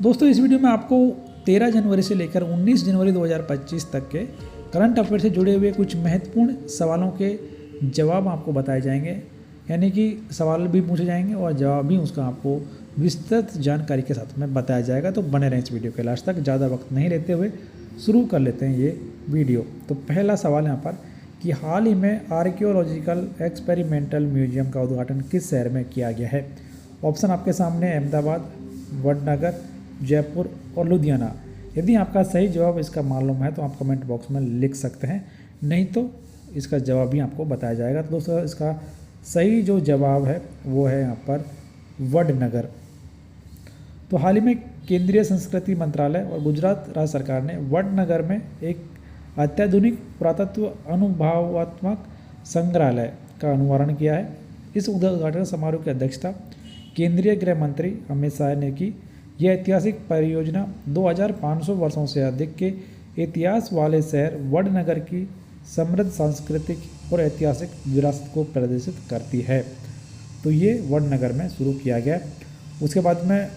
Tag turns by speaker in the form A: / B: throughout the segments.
A: दोस्तों इस वीडियो में आपको 13 जनवरी से लेकर 19 जनवरी 2025 तक के करंट अफेयर से जुड़े हुए कुछ महत्वपूर्ण सवालों के जवाब आपको बताए जाएंगे। यानी कि सवाल भी पूछे जाएंगे और जवाब भी उसका आपको विस्तृत जानकारी के साथ में बताया जाएगा। तो बने रहें इस वीडियो के लास्ट तक। ज़्यादा वक्त नहीं लेते हुए शुरू कर लेते हैं ये वीडियो। तो पहला सवाल यहाँ पर कि हाल ही में आर्कियोलॉजिकल एक्सपेरिमेंटल म्यूजियम का उद्घाटन किस शहर में किया गया है। ऑप्शन आपके सामने अहमदाबाद, वडनगर, जयपुर और लुधियाना। यदि आपका सही जवाब इसका मालूम है तो आप कमेंट बॉक्स में लिख सकते हैं, नहीं तो इसका जवाब भी आपको बताया जाएगा। तो दोस्तों इसका सही जो जवाब है वो है यहाँ पर वडनगर। तो हाल ही में केंद्रीय संस्कृति मंत्रालय और गुजरात राज्य सरकार ने वडनगर में एक अत्याधुनिक पुरातत्व अनुभवात्मक संग्रहालय का अनावरण किया है। इस उद्घाटन समारोह की अध्यक्षता केंद्रीय गृह मंत्री अमित शाह ने की। यह ऐतिहासिक परियोजना 2500 वर्षों से अधिक के इतिहास वाले शहर वडनगर की समृद्ध सांस्कृतिक और ऐतिहासिक विरासत को प्रदर्शित करती है। तो ये वडनगर में शुरू किया गया। उसके बाद में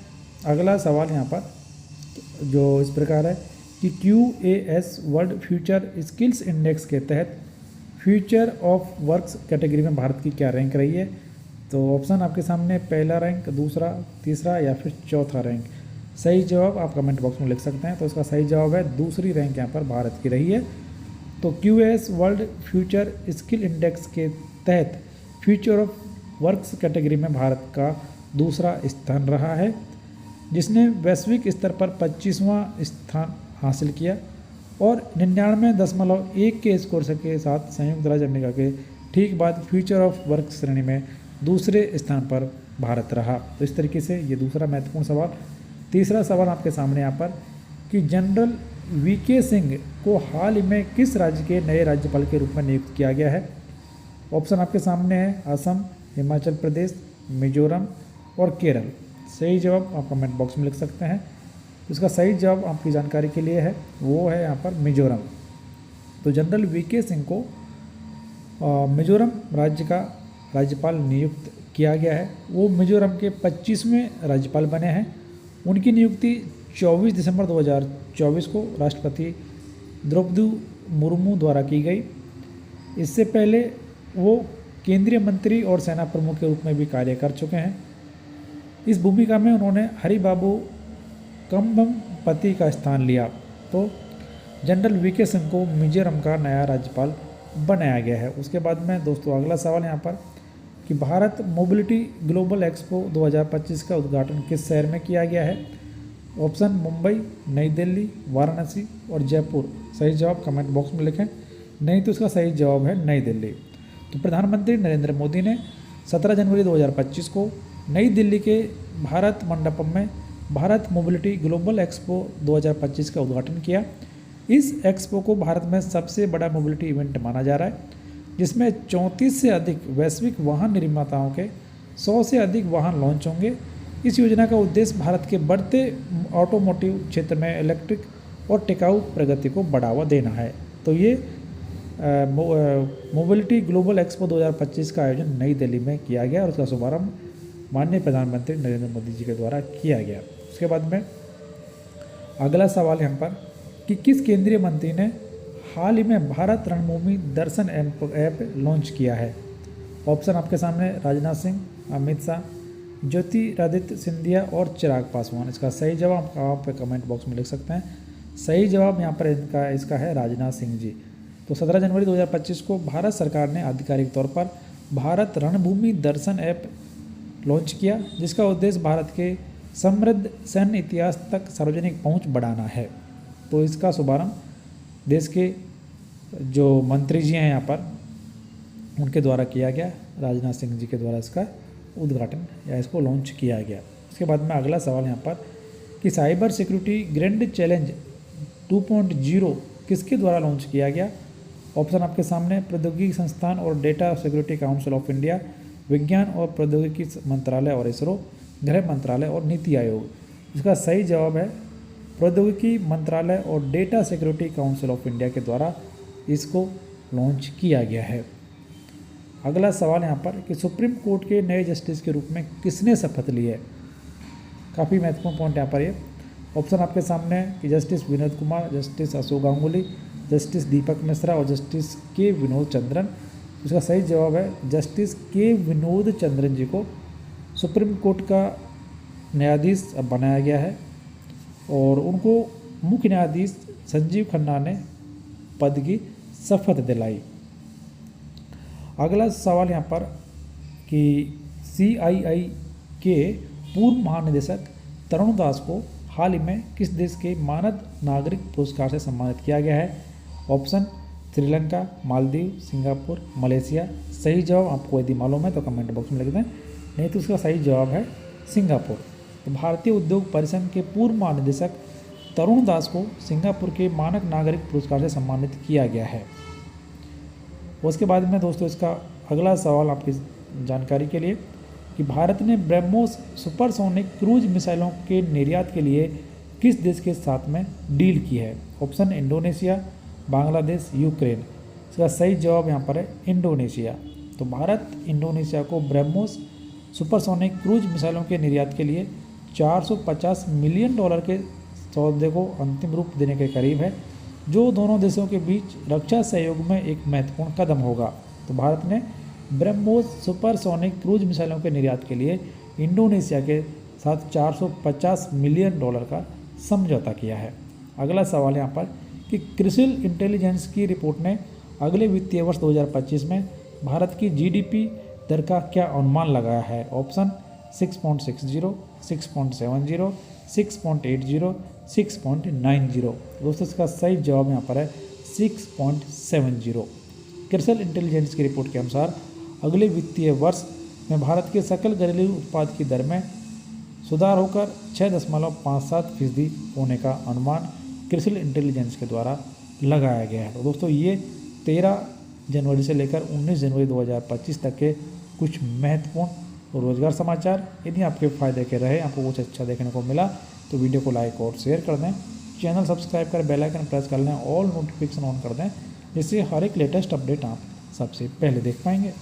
A: अगला सवाल यहाँ पर जो इस प्रकार है कि QAS world future skills index के तहत फ्यूचर ऑफ वर्क्स कैटेगरी में भारत की क्या रैंक रही है। तो ऑप्शन आपके सामने पहला रैंक, दूसरा, तीसरा या फिर चौथा रैंक। सही जवाब आप कमेंट बॉक्स में लिख सकते हैं। तो इसका सही जवाब है दूसरी रैंक यहाँ पर भारत की रही है। तो QAS world future skill index के तहत फ्यूचर ऑफ वर्क्स कैटेगरी में भारत का दूसरा स्थान रहा है, जिसने वैश्विक स्तर पर 25वां स्थान हासिल किया और 99.1 के स्कोर के साथ संयुक्त राज्य अमेरिका के ठीक बाद फ्यूचर ऑफ वर्क श्रेणी में दूसरे स्थान पर भारत रहा। तो इस तरीके से ये दूसरा महत्वपूर्ण सवाल। तीसरा सवाल आपके सामने यहाँ पर कि जनरल VK सिंह को हाल ही में किस राज्य के नए राज्यपाल के रूप में नियुक्त किया गया है। ऑप्शन आपके सामने है असम, हिमाचल प्रदेश, मिजोरम और केरल। सही जवाब आप कमेंट बॉक्स में लिख सकते हैं। इसका सही जवाब आपकी जानकारी के लिए है, वो है यहाँ पर मिजोरम। तो जनरल VK सिंह को मिजोरम राज्य का राज्यपाल नियुक्त किया गया है। वो मिजोरम के 25वें राज्यपाल बने हैं। उनकी नियुक्ति 24 दिसंबर 2024 को राष्ट्रपति द्रौपदी मुर्मू द्वारा की गई। इससे पहले वो केंद्रीय मंत्री और सेना प्रमुख के रूप में भी कार्य कर चुके हैं। इस भूमिका में उन्होंने हरिबाबू कंभमपति का स्थान लिया। तो जनरल VK सिंह को मिजोरम का नया राज्यपाल बनाया गया है। उसके बाद में दोस्तों अगला सवाल यहाँ पर कि भारत मोबिलिटी ग्लोबल एक्सपो 2025 का उद्घाटन किस शहर में किया गया है। ऑप्शन मुंबई, नई दिल्ली, वाराणसी और जयपुर। सही जवाब कमेंट बॉक्स में लिखें, नहीं तो इसका सही जवाब है नई दिल्ली। तो प्रधानमंत्री नरेंद्र मोदी ने 17 जनवरी 2025 को नई दिल्ली के भारत मंडपम में भारत मोबिलिटी ग्लोबल एक्सपो 2025 का उद्घाटन किया। इस एक्सपो को भारत में सबसे बड़ा मोबिलिटी इवेंट माना जा रहा है, जिसमें 34 से अधिक वैश्विक वाहन निर्माताओं के 100 से अधिक वाहन लॉन्च होंगे। इस योजना का उद्देश्य भारत के बढ़ते ऑटोमोटिव क्षेत्र में इलेक्ट्रिक और टिकाऊ प्रगति को बढ़ावा देना है। तो ये मोबिलिटी ग्लोबल एक्सपो 2025 का आयोजन नई दिल्ली में किया गया और उसका शुभारंभ माननीय प्रधानमंत्री नरेंद्र मोदी जी के द्वारा किया गया। उसके बाद में अगला सवाल यहाँ पर कि किस केंद्रीय मंत्री ने हाल ही में भारत रणभूमि दर्शन ऐप लॉन्च किया है। ऑप्शन आपके सामने राजनाथ सिंह, अमित शाह, ज्योतिरादित्य सिंधिया और चिराग पासवान। इसका सही जवाब आप कमेंट बॉक्स में लिख सकते हैं। सही जवाब यहाँ पर इसका है राजनाथ सिंह जी। तो 17 जनवरी 2025 को भारत सरकार ने आधिकारिक तौर पर भारत रणभूमि दर्शन ऐप लॉन्च किया, जिसका उद्देश्य भारत के समृद्ध सैन्य इतिहास तक सार्वजनिक पहुँच बढ़ाना है। तो इसका शुभारंभ देश के जो मंत्री जी हैं यहाँ पर उनके द्वारा किया गया, राजनाथ सिंह जी के द्वारा इसका उद्घाटन या इसको लॉन्च किया गया। उसके बाद में अगला सवाल यहाँ पर कि साइबर सिक्योरिटी ग्रैंड चैलेंज 2.0 किसके द्वारा लॉन्च किया गया। ऑप्शन आपके सामने प्रौद्योगिकी संस्थान और data security council of India, विज्ञान और प्रौद्योगिकी मंत्रालय और इसरो, गृह मंत्रालय और नीति आयोग। इसका सही जवाब है प्रौद्योगिकी मंत्रालय और data security council of India के द्वारा इसको लॉन्च किया गया है। अगला सवाल यहाँ पर कि सुप्रीम कोर्ट के नए जस्टिस के रूप में किसने शपथ ली है। काफ़ी महत्वपूर्ण पॉइंट यहाँ पर ये। ऑप्शन आपके सामने है कि justice Vinod Kumar, justice Ashok Ganguly, justice Deepak Mishra और जस्टिस के विनोद चंद्रन। इसका सही जवाब है जस्टिस के विनोद चंद्रन जी को सुप्रीम कोर्ट का न्यायाधीश अब बनाया गया है और उनको मुख्य न्यायाधीश संजीव खन्ना ने पद की शपथ दिलाई। अगला सवाल यहाँ पर कि CII के पूर्व महानिदेशक तरुण दास को हाल ही में किस देश के मानद नागरिक पुरस्कार से सम्मानित किया गया है? Option Sri Lanka, Maldives, Singapore, Malaysia. सही जवाब आपको यदि मालूम है तो कमेंट बॉक्स में लिख दें, नहीं तो उसका सही जवाब है सिंगापुर। तो भारतीय उद्योग परिसंघ के पूर्व महानिदेशक तरुण दास को सिंगापुर के मानक नागरिक पुरस्कार से सम्मानित किया गया है। उसके बाद में दोस्तों इसका अगला सवाल आपकी जानकारी के लिए कि भारत ने ब्रह्मोस सुपरसोनिक क्रूज मिसाइलों के निर्यात के लिए किस देश के साथ में डील की है? Option Indonesia, Bangladesh, Ukraine. इसका सही जवाब यहाँ पर है इंडोनेशिया। तो भारत इंडोनेशिया को ब्रह्मोस सुपरसोनिक क्रूज मिसाइलों के निर्यात के लिए $450 मिलियन के सौदे को अंतिम रूप देने के करीब है, जो दोनों देशों के बीच रक्षा सहयोग में एक महत्वपूर्ण कदम होगा। तो भारत ने ब्रह्मोस सुपरसोनिक क्रूज मिसाइलों के निर्यात के लिए इंडोनेशिया के साथ $450 मिलियन का समझौता किया है। अगला सवाल यहाँ पर कि क्रिसिल इंटेलिजेंस की रिपोर्ट ने अगले वित्तीय वर्ष 2025 में भारत की GDP दर का क्या अनुमान लगाया है? ऑप्शन 6.60, 6.70, 6.80, 6.90। दोस्तों इसका सही जवाब यहाँ पर है 6.70। क्रिसिल इंटेलिजेंस की रिपोर्ट के अनुसार अगले वित्तीय वर्ष में भारत के सकल घरेलू उत्पाद की दर में सुधार होकर 6.57% होने का अनुमान क्रिसिल इंटेलिजेंस के द्वारा लगाया गया है। तो दोस्तों ये 13 जनवरी से लेकर 19 जनवरी 2025 तक के कुछ महत्वपूर्ण रोजगार समाचार। यदि आपके फायदे के रहे, आपको कुछ अच्छा देखने को मिला तो वीडियो को लाइक और शेयर कर दें, चैनल सब्सक्राइब कर बेल आइकन प्रेस कर लें, ऑल नोटिफिकेशन ऑन कर दें, जिससे हर एक लेटेस्ट अपडेट आप सबसे पहले देख पाएंगे।